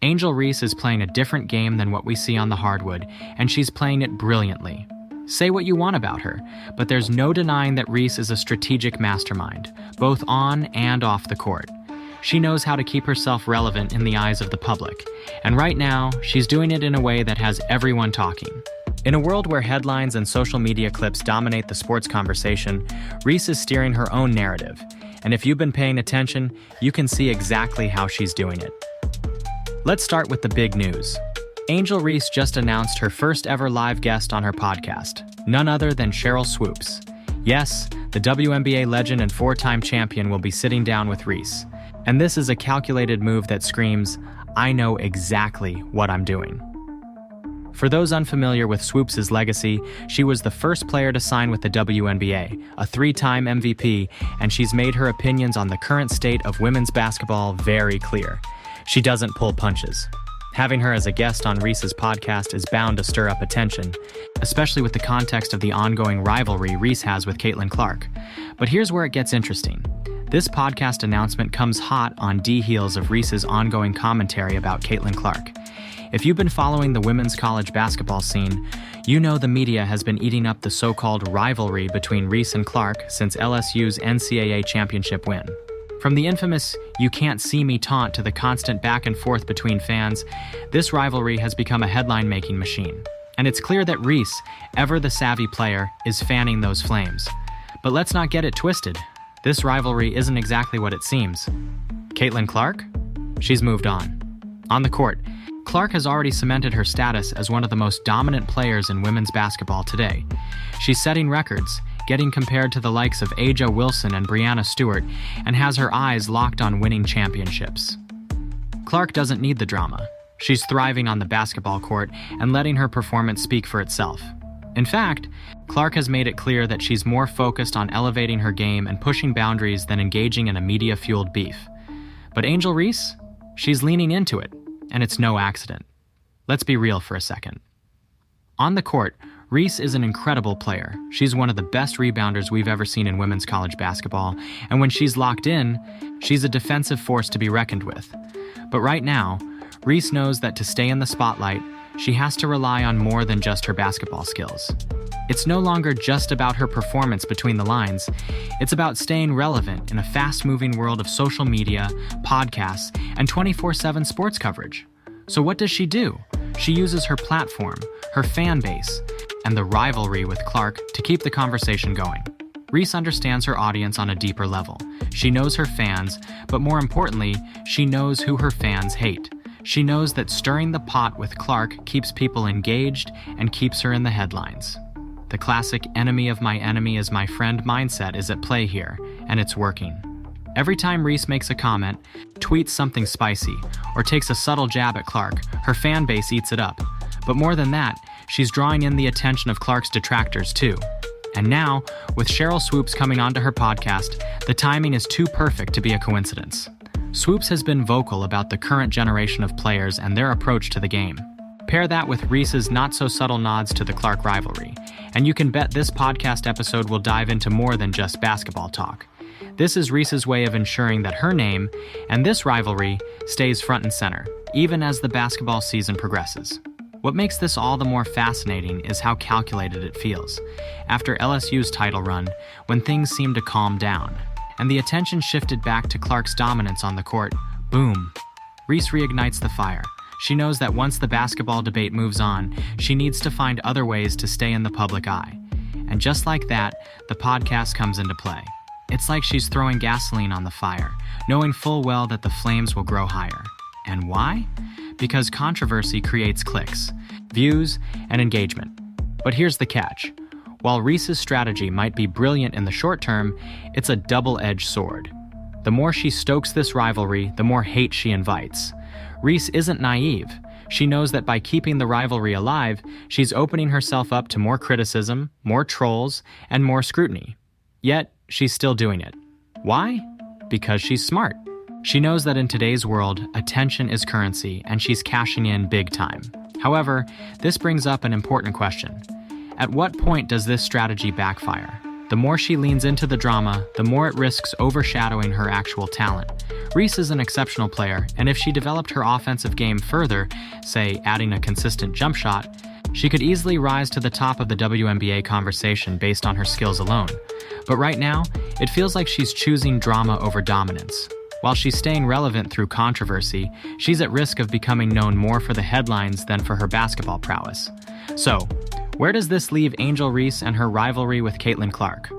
Angel Reese is playing a different game than what we see on the hardwood, and she's playing it brilliantly. Say what you want about her, but there's no denying that Reese is a strategic mastermind, both on and off the court. She knows how to keep herself relevant in the eyes of the public, and right now, she's doing it in a way that has everyone talking. In a world where headlines and social media clips dominate the sports conversation, Reese is steering her own narrative, and if you've been paying attention, you can see exactly how she's doing it. Let's start with the big news. Angel Reese just announced her first ever live guest on her podcast, none other than Cheryl Swoopes. Yes, the WNBA legend and four-time champion will be sitting down with Reese. And this is a calculated move that screams, I know exactly what I'm doing. For those unfamiliar with Swoopes' legacy, she was the first player to sign with the WNBA, a three-time MVP, and she's made her opinions on the current state of women's basketball very clear. She doesn't pull punches. Having her as a guest on Reese's podcast is bound to stir up attention, especially with the context of the ongoing rivalry Reese has with Caitlyn Clark. But here's where it gets interesting. This podcast announcement comes hot on heels of Reese's ongoing commentary about Caitlyn Clark. If you've been following the women's college basketball scene, you know the media has been eating up the so-called rivalry between Reese and Clark since LSU's NCAA championship win. From the infamous "you can't see me" taunt to the constant back and forth between fans, this rivalry has become a headline-making machine. And it's clear that Reese, ever the savvy player, is fanning those flames. But let's not get it twisted. This rivalry isn't exactly what it seems. Caitlyn Clark? She's moved on. On the court, Clark has already cemented her status as one of the most dominant players in women's basketball today. She's setting records, getting compared to the likes of A'ja Wilson and Breanna Stewart, and has her eyes locked on winning championships. Clark doesn't need the drama. She's thriving on the basketball court and letting her performance speak for itself. In fact, Clark has made it clear that she's more focused on elevating her game and pushing boundaries than engaging in a media-fueled beef. But Angel Reese? She's leaning into it, and it's no accident. Let's be real for a second. On the court, Reese is an incredible player. She's one of the best rebounders we've ever seen in women's college basketball, and when she's locked in, she's a defensive force to be reckoned with. But right now, Reese knows that to stay in the spotlight, she has to rely on more than just her basketball skills. It's no longer just about her performance between the lines. It's about staying relevant in a fast-moving world of social media, podcasts, and 24/7 sports coverage. So what does she do? She uses her platform, her fan base, and the rivalry with Clark to keep the conversation going. Reese understands her audience on a deeper level. She knows her fans, but more importantly, she knows who her fans hate. She knows that stirring the pot with Clark keeps people engaged and keeps her in the headlines. The classic enemy of my enemy is my friend mindset is at play here, and it's working. Every time Reese makes a comment, tweets something spicy, or takes a subtle jab at Clark, her fan base eats it up. But more than that, she's drawing in the attention of Clark's detractors too. And now, with Cheryl Swoopes coming onto her podcast, the timing is too perfect to be a coincidence. Swoopes has been vocal about the current generation of players and their approach to the game. Pair that with Reese's not-so-subtle nods to the Clark rivalry, and you can bet this podcast episode will dive into more than just basketball talk. This is Reese's way of ensuring that her name and this rivalry stays front and center, even as the basketball season progresses. What makes this all the more fascinating is how calculated it feels. After LSU's title run, when things seemed to calm down, and the attention shifted back to Clark's dominance on the court, boom, Reese reignites the fire. She knows that once the basketball debate moves on, she needs to find other ways to stay in the public eye. And just like that, the podcast comes into play. It's like she's throwing gasoline on the fire, knowing full well that the flames will grow higher. And why? Because controversy creates clicks, views, and engagement. But here's the catch. While Reese's strategy might be brilliant in the short term, it's a double-edged sword. The more she stokes this rivalry, the more hate she invites. Reese isn't naive. She knows that by keeping the rivalry alive, she's opening herself up to more criticism, more trolls, and more scrutiny. Yet, she's still doing it. Why? Because she's smart. She knows that in today's world, attention is currency, and she's cashing in big time. However, this brings up an important question. At what point does this strategy backfire? The more she leans into the drama, the more it risks overshadowing her actual talent. Reese is an exceptional player, and if she developed her offensive game further, say adding a consistent jump shot, she could easily rise to the top of the WNBA conversation based on her skills alone. But right now, it feels like she's choosing drama over dominance. While she's staying relevant through controversy, she's at risk of becoming known more for the headlines than for her basketball prowess. So, where does this leave Angel Reese and her rivalry with Caitlyn Clark?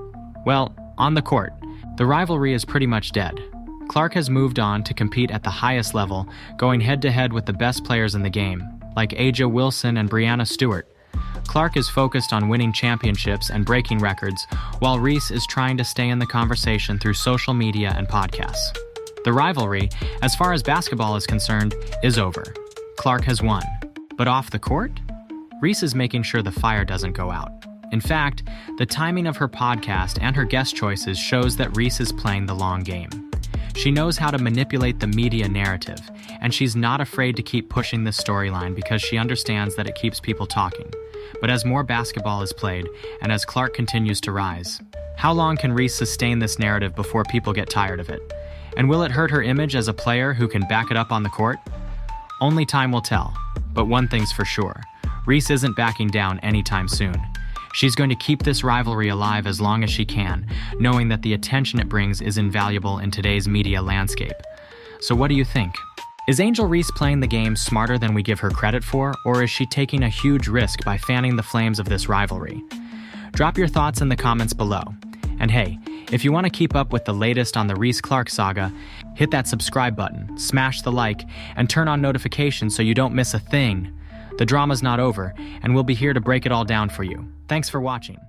Well, on the court, the rivalry is pretty much dead. Clark has moved on to compete at the highest level, going head-to-head with the best players in the game, like A'ja Wilson and Breanna Stewart. Clark is focused on winning championships and breaking records, while Reese is trying to stay in the conversation through social media and podcasts. The rivalry, as far as basketball is concerned, is over. Clark has won. But off the court? Reese is making sure the fire doesn't go out. In fact, the timing of her podcast and her guest choices shows that Reese is playing the long game. She knows how to manipulate the media narrative, and she's not afraid to keep pushing this storyline because she understands that it keeps people talking. But as more basketball is played, and as Clark continues to rise, how long can Reese sustain this narrative before people get tired of it? And will it hurt her image as a player who can back it up on the court? Only time will tell, but one thing's for sure. Reese isn't backing down anytime soon. She's going to keep this rivalry alive as long as she can, knowing that the attention it brings is invaluable in today's media landscape. So what do you think? Is Angel Reese playing the game smarter than we give her credit for, or is she taking a huge risk by fanning the flames of this rivalry? Drop your thoughts in the comments below. And hey, if you want to keep up with the latest on the Reese Clark saga, hit that subscribe button, smash the like, and turn on notifications so you don't miss a thing. The drama's not over, and we'll be here to break it all down for you. Thanks for watching.